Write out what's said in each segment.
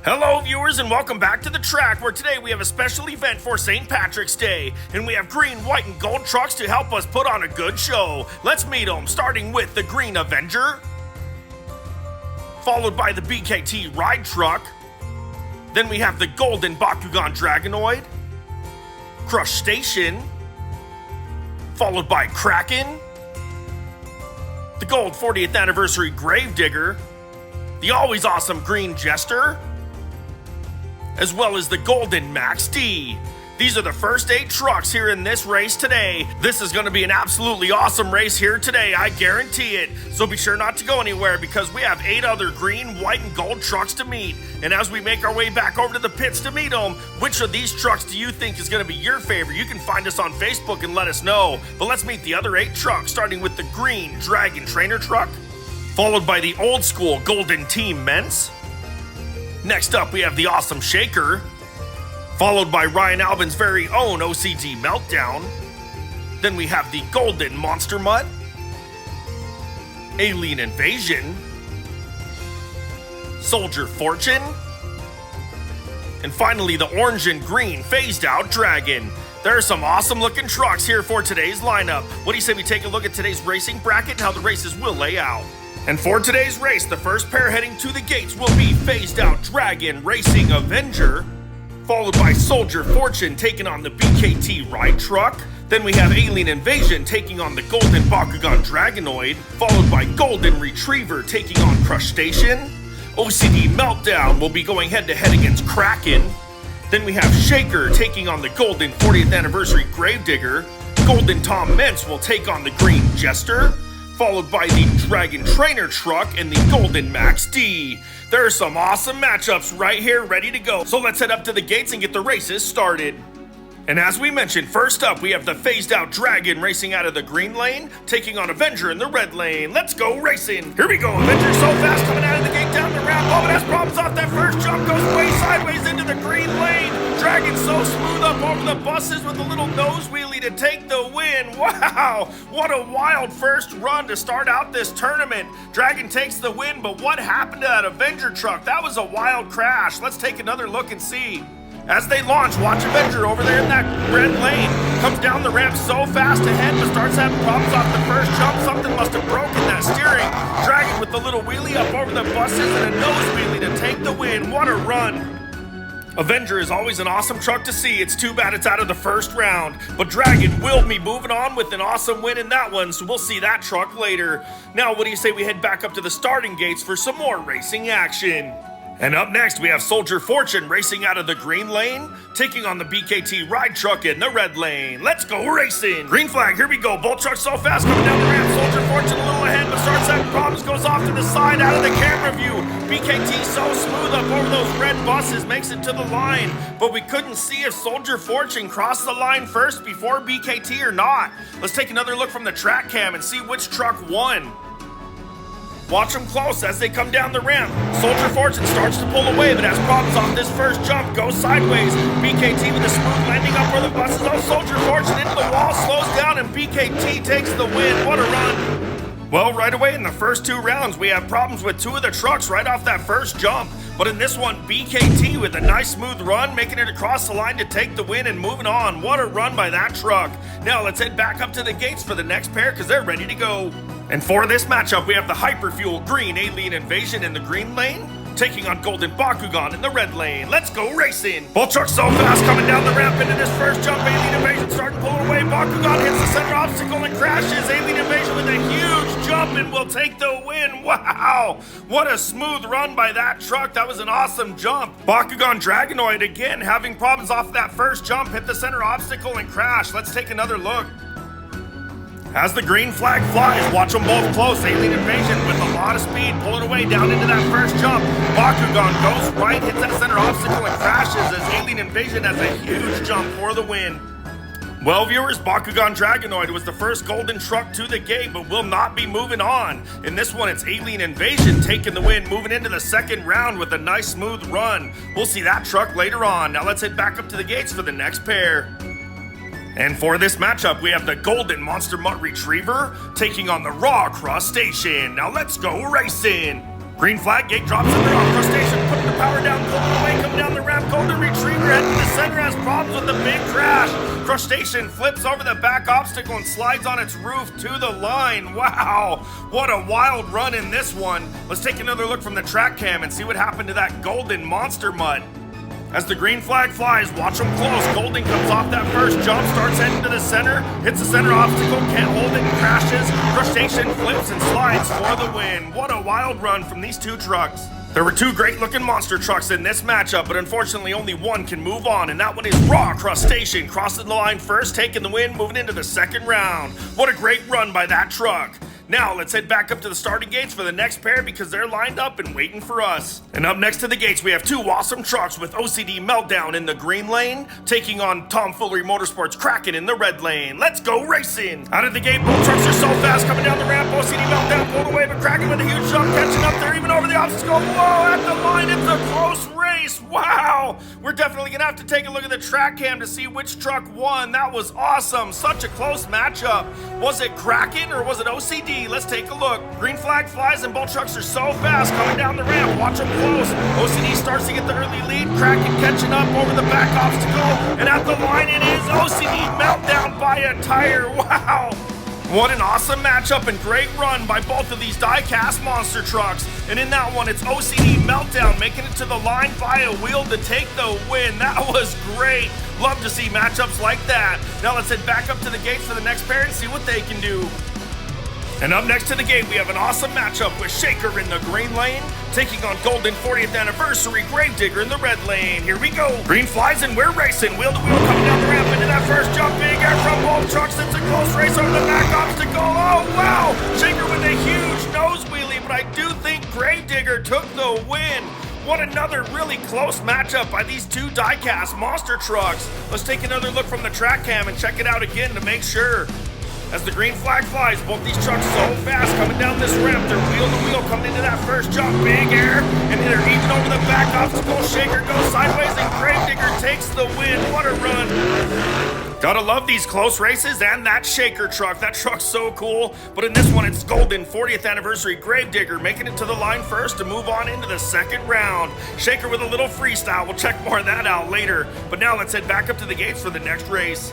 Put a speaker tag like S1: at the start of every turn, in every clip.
S1: Hello viewers and welcome back to the track, where today we have a special event for St. Patrick's Day, and we have green, white, and gold trucks to help us put on a good show. Let's meet them, starting with the Green Avenger, followed by the BKT Ride Truck. Then we have the Golden Bakugan Dragonoid, Crush Station, followed by Kraken, the Gold 40th Anniversary Gravedigger, the always awesome Green Jester, as well as the Golden Max D. These are the first 8 trucks here in this race today. This is going to be an absolutely awesome race here today, I guarantee it. So be sure not to go anywhere, because we have 8 other green, white, and gold trucks to meet. And as we make our way back over to the pits to meet them, which of these trucks do you think is going to be your favorite? You can find us on Facebook and let us know. But let's meet the other 8 trucks, starting with the green Dragon Trainer truck, followed by the old school Golden Team Ments. Next up, we have the awesome Shaker, followed by Ryan Albin's very own OCD Meltdown. Then we have the Golden Monster Mutt, Alien Invasion, Soldier Fortune, and finally the orange and green Phased Out Dragon. There are some awesome looking trucks here for today's lineup. What do you say we take a look at today's racing bracket and how the races will lay out? And for today's race, the first pair heading to the gates will be Phased Out Dragon Racing Avenger, followed by Soldier Fortune taking on the BKT Ride Truck. Then we have Alien Invasion taking on the Golden Bakugan Dragonoid, followed by Golden Retriever taking on Crush Station. OCD Meltdown will be going head to head against Kraken. Then we have Shaker taking on the Golden 40th Anniversary Gravedigger. Golden Tom Ments will take on the Green Jester, followed by the Dragon Trainer truck and the Golden Max D. There are some awesome matchups right here ready to go. So let's head up to the gates and get the races started. And as we mentioned, first up we have the Phased Out Dragon racing out of the green lane, taking on Avenger in the red lane. Let's go racing. Here we go. Avenger so fast coming out of the gate down the ramp. Oh, but has problems off that first jump, goes way sideways into the green lane. Dragon so smooth up over the buses with a little nose wheelie to take the win. Wow, what a wild first run to start out this tournament. Dragon takes the win, but what happened to that Avenger truck? That was a wild crash. Let's take another look and see. As they launch, watch Avenger over there in that red lane. Comes down the ramp so fast ahead, but starts having problems off the first jump. Something must have broken that steering. Dragon with the little wheelie up over the buses and a nose wheelie to take the win. What a run. Avenger is always an awesome truck to see. It's too bad it's out of the first round. But Dragon will be moving on with an awesome win in that one, so we'll see that truck later. Now, what do you say we head back up to the starting gates for some more racing action? And up next, we have Soldier Fortune racing out of the green lane, taking on the BKT Ride Truck in the red lane. Let's go racing! Green flag, here we go. Bolt truck so fast coming down the ramp. Soldier Fortune a little ahead, but starts having problems, goes off to the side out of the camera view. BKT so smooth up over those red buses, makes it to the line. But we couldn't see if Soldier Fortune crossed the line first before BKT or not. Let's take another look from the track cam and see which truck won. Watch them close as they come down the ramp. Soldier Fortune starts to pull away, but has problems on this first jump, goes sideways. BKT with a smooth landing up where the buses. Oh, Soldier Fortune into the wall, slows down, and BKT takes the win. What a run. Well, right away in the first 2 rounds, we have problems with 2 of the trucks right off that first jump. But in this one, BKT with a nice smooth run, making it across the line to take the win and moving on. What a run by that truck. Now let's head back up to the gates for the next pair, because they're ready to go. And for this matchup, we have the Hyperfuel Green Alien Invasion in the green lane, taking on Golden Bakugan in the red lane. Let's go racing! Bolt truck so fast coming down the ramp into this first jump. Alien Invasion starting pulling away. Bakugan hits the center obstacle and crashes. Alien Invasion with a huge jump and will take the win. Wow! What a smooth run by that truck. That was an awesome jump. Bakugan Dragonoid again having problems off that first jump. Hit the center obstacle and crash. Let's take another look. As the green flag flies, watch them both close. Alien Invasion with a lot of speed, pulling away down into that first jump. Bakugan goes right, hits that center obstacle and crashes as Alien Invasion has a huge jump for the win. Well, viewers, Bakugan Dragonoid was the first golden truck to the gate, but will not be moving on. In this one, it's Alien Invasion taking the win, moving into the second round with a nice smooth run. We'll see that truck later on. Now let's head back up to the gates for the next pair. And for this matchup, we have the Golden Monster Mutt Retriever taking on the Raw Crush Station. Now let's go racing! Green flag, gate drops in the Raw Crush Station. putting the power down, pulling away, coming down the ramp. Golden Retriever heading to the center, has problems with the big crash. Crustacean flips over the back obstacle and slides on its roof to the line. Wow, what a wild run in this one. Let's take another look from the track cam and see what happened to that Golden Monster Mutt. As the green flag flies, watch them close. Golden comes off that first jump, starts heading to the center, hits the center obstacle, can't hold it and crashes. Crustacean flips and slides for the win. What a wild run from these two trucks. There were two great looking monster trucks in this matchup, but unfortunately only one can move on, and that one is Raw Crustacean, crossing the line first, taking the win, moving into the second round. What a great run by that truck. Now let's head back up to the starting gates for the next pair because they're lined up and waiting for us. And up next to the gates we have two awesome trucks with OCD Meltdown in the green lane, taking on Tomfoolery Motorsports Kraken in the red lane. Let's go racing! Out of the gate, both trucks are so fast coming down the ramp. OCD Meltdown pulled away, but Kraken with a huge jump, catching up there even over the obstacle. Whoa, at the line, it's a close race. Wow! We're definitely gonna have to take a look at the track cam to see which truck won. That was awesome. Such a close matchup. Was it Kraken or was it OCD? Let's take a look. Green flag flies and both trucks are so fast coming down the ramp. Watch them close. OCD starts to get the early lead. Kraken catching up over the back obstacle. And at the line it is OCD Meltdown by a tire. Wow. What an awesome matchup and great run by both of these Diecast monster trucks. And in that one, it's OCD Meltdown making it to the line by a wheel to take the win. That was great. Love to see matchups like that. Now let's head back up to the gates for the next pair and see what they can do. And up next to the gate, we have an awesome matchup with Shaker in the green lane, taking on Golden 40th Anniversary Gravedigger in the red lane. Here we go. Green flies and we're racing. Wheel to wheel coming down the ramp into that first jump. Big air from both trucks. It's a close race over the back obstacle. Oh, wow. Shaker with a huge nose wheelie, but I do think Gravedigger took the win. What another really close matchup by these two Diecast monster trucks. Let's take another look from the track cam and check it out again to make sure. As the green flag flies, both these trucks so fast coming down this ramp. They're wheel to wheel coming into that first jump. Big air, and they're even over the back obstacle. Shaker goes sideways, and Gravedigger takes the win. What a run. Gotta love these close races and that Shaker truck. That truck's so cool. But in this one, it's Golden 40th Anniversary Gravedigger making it to the line first to move on into the second round. Shaker with a little freestyle. We'll check more of that out later. But now let's head back up to the gates for the next race.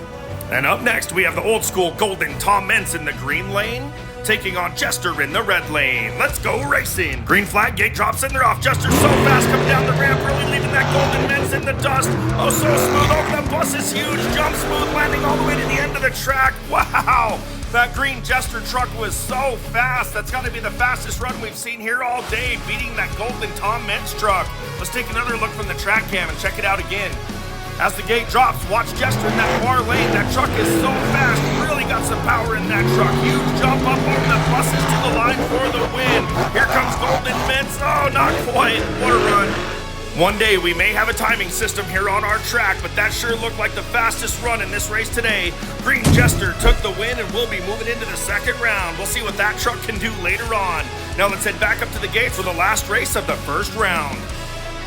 S1: And up next, we have the old school Golden Tom Mentz in the green lane, taking on Jester in the red lane. Let's go racing. Green flag gate drops and they're off. Jester's so fast coming down the ramp, really leaving that Golden Mentz in the dust. Oh, so smooth over the bus is huge. Jump smooth, landing all the way to the end of the track. Wow. That green Jester truck was so fast. That's got to be the fastest run we've seen here all day, beating that Golden Tom Mentz truck. Let's take another look from the track cam and check it out again. As the gate drops, watch Jester in that far lane. That truck is so fast, really got some power in that truck. Huge jump up over the buses to the line for the win. Here comes Golden Mentz. Oh, not quite. What a run. One day we may have a timing system here on our track, but that sure looked like the fastest run in this race today. Green Jester took the win and we'll be moving into the second round. We'll see what that truck can do later on. Now let's head back up to the gate for the last race of the first round.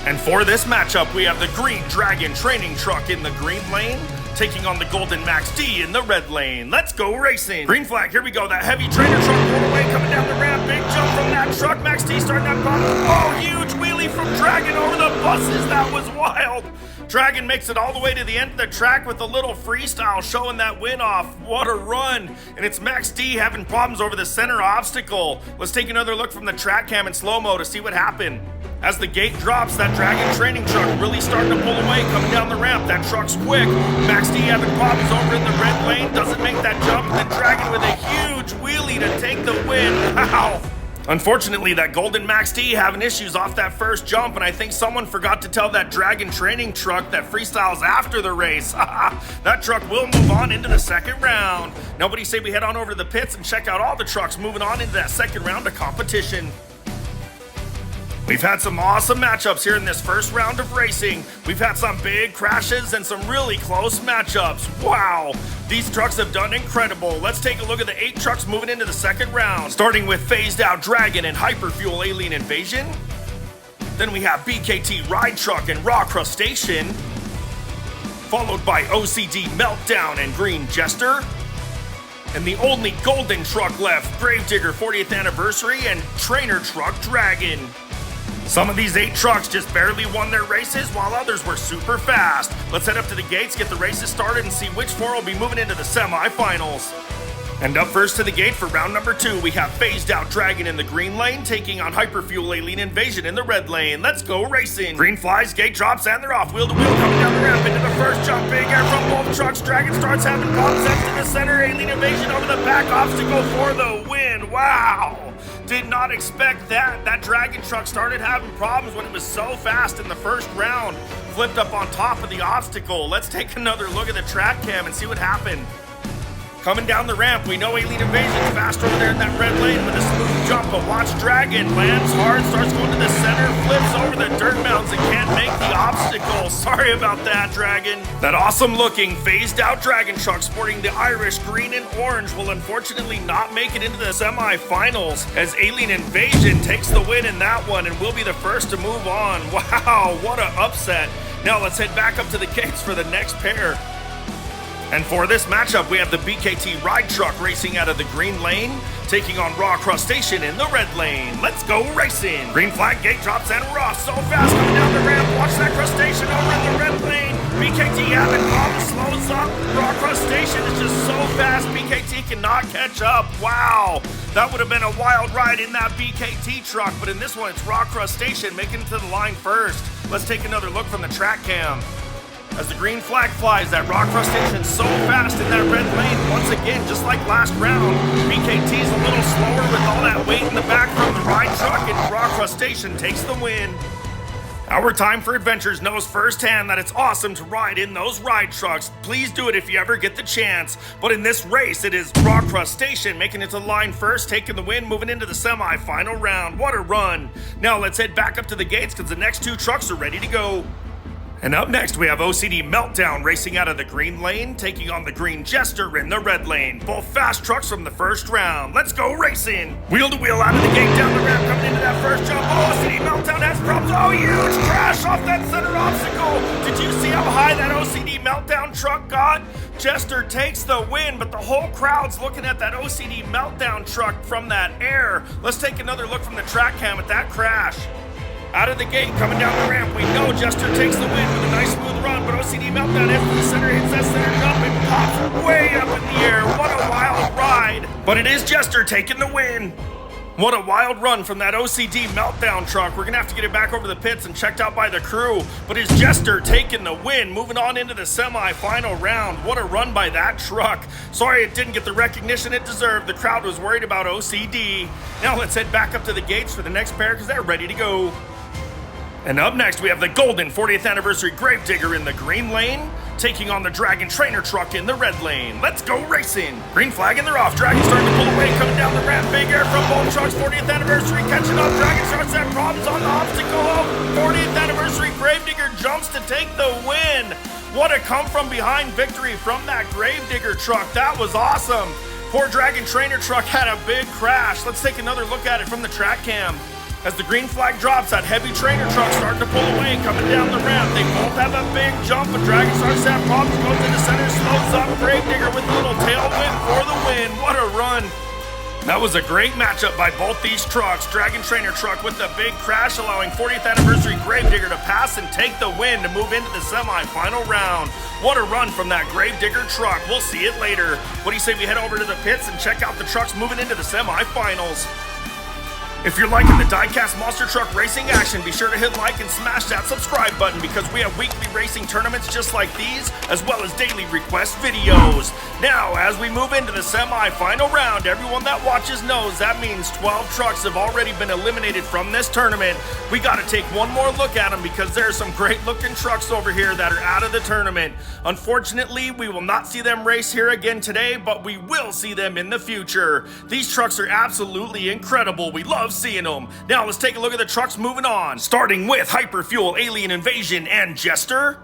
S1: And for this matchup, we have the Green Dragon training truck in the green lane, taking on the Golden Max D in the red lane. Let's go racing. Green flag, here we go. That heavy trainer truck pulled away, coming down the ramp. Big jump from that truck. Max D starting that bump. Oh, huge wheelie from Dragon over the buses. That was wild. Dragon makes it all the way to the end of the track with a little freestyle showing that win off. What a run. And it's Max D having problems over the center obstacle. Let's take another look from the track cam in slow-mo to see what happened. As the gate drops, that Dragon training truck really starting to pull away, coming down the ramp. That truck's quick. Max D having problems over in the red lane, doesn't make that jump. And then Dragon with a huge wheelie to take the win. Wow. Unfortunately, that Golden Max D having issues off that first jump, and I think someone forgot to tell that Dragon training truck that freestyles after the race. That truck will move on into the second round. Nobody say we head on over to the pits and check out all the trucks moving on into that second round of competition. We've had some awesome matchups here in this first round of racing. We've had some big crashes and some really close matchups. Wow, these trucks have done incredible. Let's take a look at the 8 trucks moving into the second round, starting with Phased Out Dragon and Hyperfuel Alien Invasion. Then we have BKT Ride Truck and Raw Crustacean, followed by OCD Meltdown and Green Jester. And the only golden truck left, Gravedigger 40th Anniversary and Trainer Truck Dragon. Some of these 8 trucks just barely won their races, while others were super fast. Let's head up to the gates, get the races started, and see which 4 will be moving into the semifinals. And up first to the gate for round number 2, we have Phased Out Dragon in the green lane, taking on Hyperfuel Alien Invasion in the red lane. Let's go racing! Green flies, gate drops, and they're off. Wheel to wheel coming down the ramp into the first jump. Big air from both trucks. Dragon starts having concepts in the center. Alien Invasion over the back obstacle for the win. Wow! Did not expect that. That Dragon truck started having problems when it was so fast in the first round. Flipped up on top of the obstacle. Let's take another look at the track cam and see what happened. Coming down the ramp, we know Alien Invasion's fast over there in that red lane with a smooth jump, but watch Dragon, lands hard, starts going to the center, flips over the dirt mounds and can't make the obstacle. Sorry about that, Dragon. That awesome looking phased out Dragon truck sporting the Irish green and orange will unfortunately not make it into the semifinals, as Alien Invasion takes the win in that one and will be the first to move on. Wow, what an upset. Now let's head back up to the gates for the next pair. And for this matchup, we have the BKT ride truck racing out of the green lane, taking on Raw Crustacean in the red lane. Let's go racing! Green flag, gate drops, and we're off so fast coming down the ramp. Watch that Crustacean over in the red lane. BKT having problems, slows up. Raw Crustacean is just so fast, BKT cannot catch up. Wow, that would have been a wild ride in that BKT truck, but in this one, it's Raw Crustacean making it to the line first. Let's take another look from the track cam. As the green flag flies, that Raw Crustacean so fast in that red lane. Once again, just like last round, BKT's a little slower with all that weight in the back from the ride truck, and Raw Crustacean takes the win. Our Time for Adventures knows firsthand that it's awesome to ride in those ride trucks. Please do it if you ever get the chance. But in this race, it is Raw Crustacean making it to the line first, taking the win, moving into the semi-final round. What a run. Now let's head back up to the gates because the next 2 trucks are ready to go. And up next, we have OCD Meltdown racing out of the green lane, taking on the Green Jester in the red lane. Both fast trucks from the first round. Let's go racing! Wheel to wheel out of the gate, down the ramp, coming into that first jump. Oh, OCD Meltdown has problems. Oh, huge crash off that center obstacle. Did you see how high that OCD Meltdown truck got? Jester takes the win, but the whole crowd's looking at that OCD Meltdown truck from that air. Let's take another look from the track cam at that crash. Out of the gate, coming down the ramp, we know Jester takes the win with a nice smooth run, but OCD Meltdown heads to the center, hits that center jump, and pops way up in the air. What a wild ride! But it is Jester taking the win. What a wild run from that OCD Meltdown truck. We're gonna have to get it back over the pits and checked out by the crew. But it's Jester taking the win, moving on into the semi-final round. What a run by that truck. Sorry it didn't get the recognition it deserved. The crowd was worried about OCD. Now let's head back up to the gates for the next pair because they're ready to go. And up next, we have the Golden 40th Anniversary Gravedigger in the green lane, taking on the Dragon Trainer truck in the red lane. Let's go racing! Green flag and they're off. Dragon starting to pull away, coming down the ramp. Big air from both trucks. 40th Anniversary catching up. Dragon starts to have problems on the obstacle. 40th Anniversary Gravedigger jumps to take the win. What a come from behind victory from that Gravedigger truck. That was awesome. Poor Dragon Trainer truck had a big crash. Let's take another look at it from the track cam. As the green flag drops, that heavy trainer truck starting to pull away, coming down the ramp. They both have a big jump, but Dragon starts to have problems, goes to the center, slows up. Gravedigger with a little tailwind for the win. What a run. That was a great matchup by both these trucks. Dragon Trainer truck with the big crash, allowing 40th Anniversary Gravedigger to pass and take the win to move into the semi-final round. What a run from that Gravedigger truck. We'll see it later. What do you say we head over to the pits and check out the trucks moving into the semi-finals? If you're liking the Diecast Monster Truck Racing action, be sure to hit like and smash that subscribe button because we have weekly racing tournaments just like these, as well as daily request videos. Now, as we move into the semi-final round, everyone that watches knows that means 12 trucks have already been eliminated from this tournament. We gotta take one more look at them because there are some great looking trucks over here that are out of the tournament. Unfortunately, we will not see them race here again today, but we will see them in the future. These trucks are absolutely incredible. We love seeing them. Now let's take a look at the trucks moving on, starting with Hyperfuel Alien Invasion and Jester.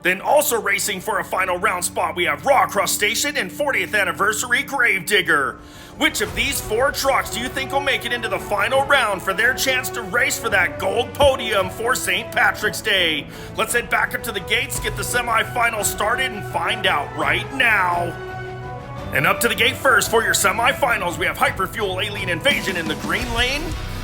S1: Then also racing for a final round spot, we have Raw Crustacean and 40th Anniversary Gravedigger. Which of these 4 trucks do you think will make it into the final round for their chance to race for that gold podium for St. Patrick's Day? Let's head back up to the gates, get the semi-final started, and find out right now. And up to the gate first for your semifinals, we have Hyperfuel Alien Invasion in the green lane,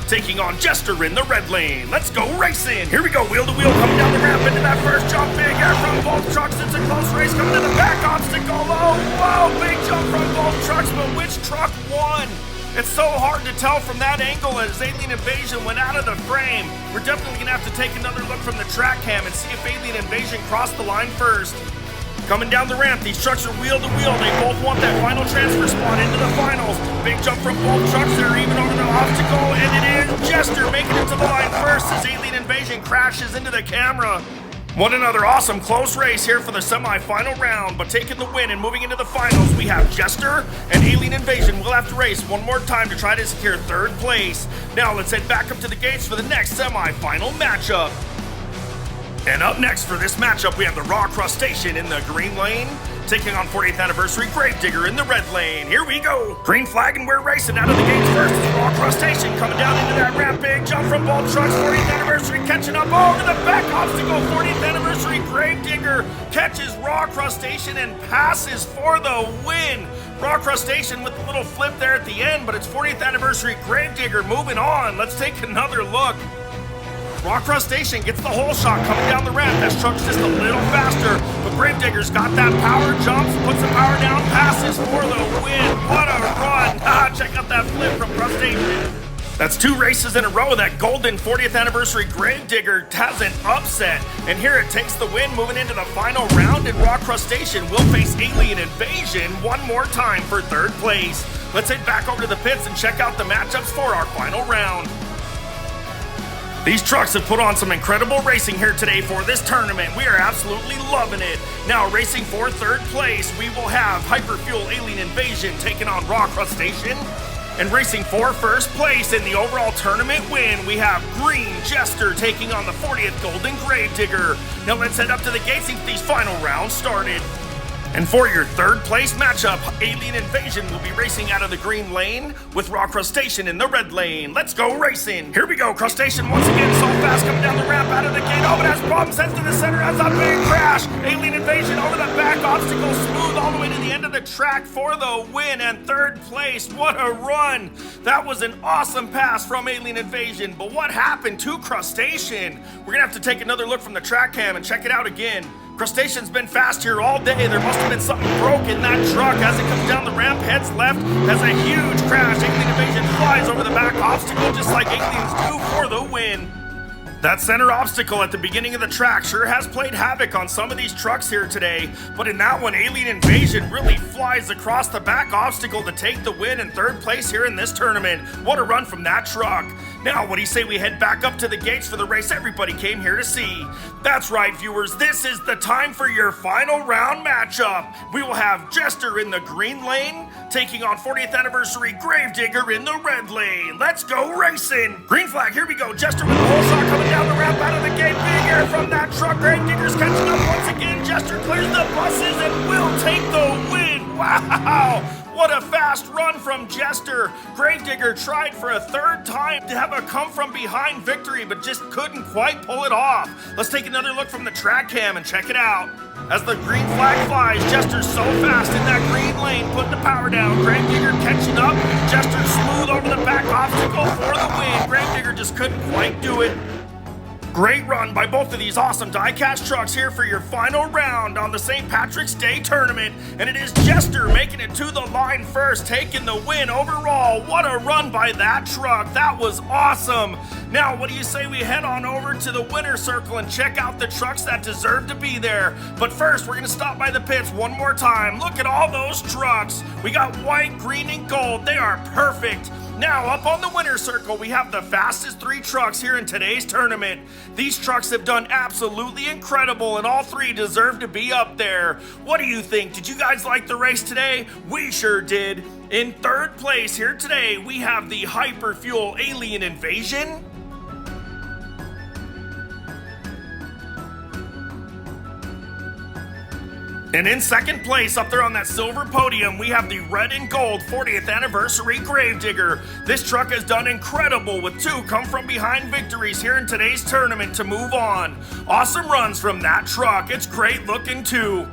S1: taking on Jester in the red lane. Let's go racing. Here we go, wheel to wheel, coming down the ramp into that first jump. Big air from both trucks. It's a close race coming to the back obstacle. Oh, whoa, big jump from both trucks, but which truck won? It's so hard to tell from that angle as Alien Invasion went out of the frame. We're definitely gonna have to take another look from the track cam and see if Alien Invasion crossed the line first. Coming down the ramp, these trucks are wheel to wheel. They both want that final transfer spot into the finals. Big jump from both trucks. They're even over the obstacle, and it is Jester making it to the line first as Alien Invasion crashes into the camera. What another awesome close race here for the semi-final round, but taking the win and moving into the finals, we have Jester and Alien Invasion. We'll have to race one more time to try to secure third place. Now let's head back up to the gates for the next semi-final matchup. And up next for this matchup, we have the Raw Crustacean in the green lane, taking on 40th Anniversary Gravedigger in the red lane. Here we go. Green flag and we're racing out of the gates first. It's Raw Crustacean coming down into that ramp. Big jump from both trucks. 40th Anniversary catching up over the back obstacle. 40th Anniversary Gravedigger catches Raw Crustacean and passes for the win. Raw Crustacean with a little flip there at the end, but it's 40th Anniversary Gravedigger moving on. Let's take another look. Raw Crustacean gets the whole shot coming down the ramp. That truck's just a little faster, but Gravedigger's got that power, jumps, puts the power down, passes for the win. What a run! Check out that flip from Crustacean. That's 2 races in a row that golden 40th Anniversary Gravedigger has an upset. And here it takes the win moving into the final round, and Raw Crustacean will face Alien Invasion one more time for third place. Let's head back over to the pits and check out the matchups for our final round. These trucks have put on some incredible racing here today for this tournament. We are absolutely loving it. Now racing for third place, we will have Hyperfuel Alien Invasion taking on Raw Crustacean. And racing for first place in the overall tournament win, we have Green Jester taking on the 40th Golden Gravedigger. Now let's head up to the gates and get these final rounds started. And for your third place matchup, Alien Invasion will be racing out of the green lane with Raw Crustacean in the red lane. Let's go racing. Here we go. Crustacean once again so fast coming down the ramp out of the gate. Oh, but has problems, heads to the center, has a big crash. Alien Invasion over the back obstacle, smooth all the way to the end of the track for the win and third place. What a run. That was an awesome pass from Alien Invasion. But what happened to Crustacean? We're gonna have to take another look from the track cam and check it out again. Crustacean's been fast here all day. There must have been something broke in that truck as it comes down the ramp, heads left, has a huge crash. Alien Invasion flies over the back obstacle just like aliens do for the win. That center obstacle at the beginning of the track sure has played havoc on some of these trucks here today, but in that one, Alien Invasion really flies across the back obstacle to take the win in third place here in this tournament. What a run from that truck. Now, what do you say we head back up to the gates for the race everybody came here to see? That's right, viewers, this is the time for your final round matchup. We will have Jester in the green lane, taking on 40th Anniversary Gravedigger in the red lane. Let's go racing! Green flag, here we go. Jester with the whole shot coming down the ramp out of the gate. Big air from that truck. Gravedigger's catching up once again. Jester clears the buses and will take the win. Wow! What a fast run from Jester. Gravedigger tried for a third time to have a come-from-behind victory, but just couldn't quite pull it off. Let's take another look from the track cam and check it out. As the green flag flies, Jester's so fast in that green lane, putting the power down. Gravedigger catching up. Jester smooth over the back obstacle for the win. Gravedigger just couldn't quite do it. Great run by both of these awesome diecast trucks here for your final round on the St. Patrick's Day tournament. And it is Jester making it to the line first, taking the win overall. What a run by that truck. That was awesome. Now, what do you say we head on over to the winner's circle and check out the trucks that deserve to be there? But first, we're going to stop by the pits one more time. Look at all those trucks. We got white, green, and gold. They are perfect. Now, up on the winner's circle, we have the fastest 3 trucks here in today's tournament. These trucks have done absolutely incredible, and all 3 deserve to be up there. What do you think? Did you guys like the race today? We sure did. In third place here today, we have the Hyperfuel Alien Invasion. And in second place, up there on that silver podium, we have the red and gold 40th Anniversary Gravedigger. This truck has done incredible with 2 come-from-behind victories here in today's tournament to move on. Awesome runs from that truck. It's great looking too.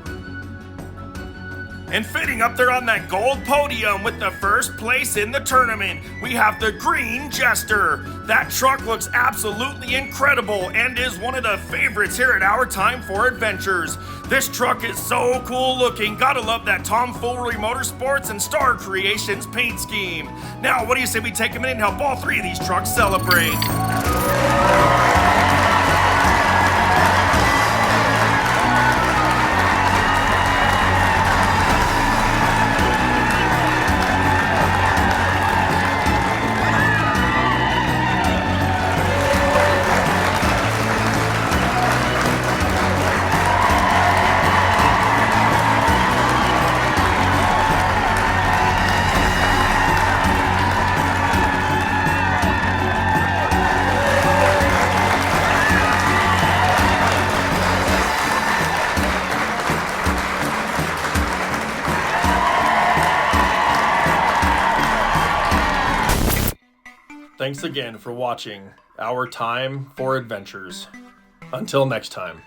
S1: And fitting up there on that gold podium with the first place in the tournament, we have the Green Jester. That truck looks absolutely incredible and is one of the favorites here at Our Time for Adventures. This truck is so cool looking. Gotta love that Tomfoolery Motorsports and Star Creations paint scheme. Now, what do you say we take a minute and help all three of these trucks celebrate? Thanks again for watching Our Time for Adventures. Until next time.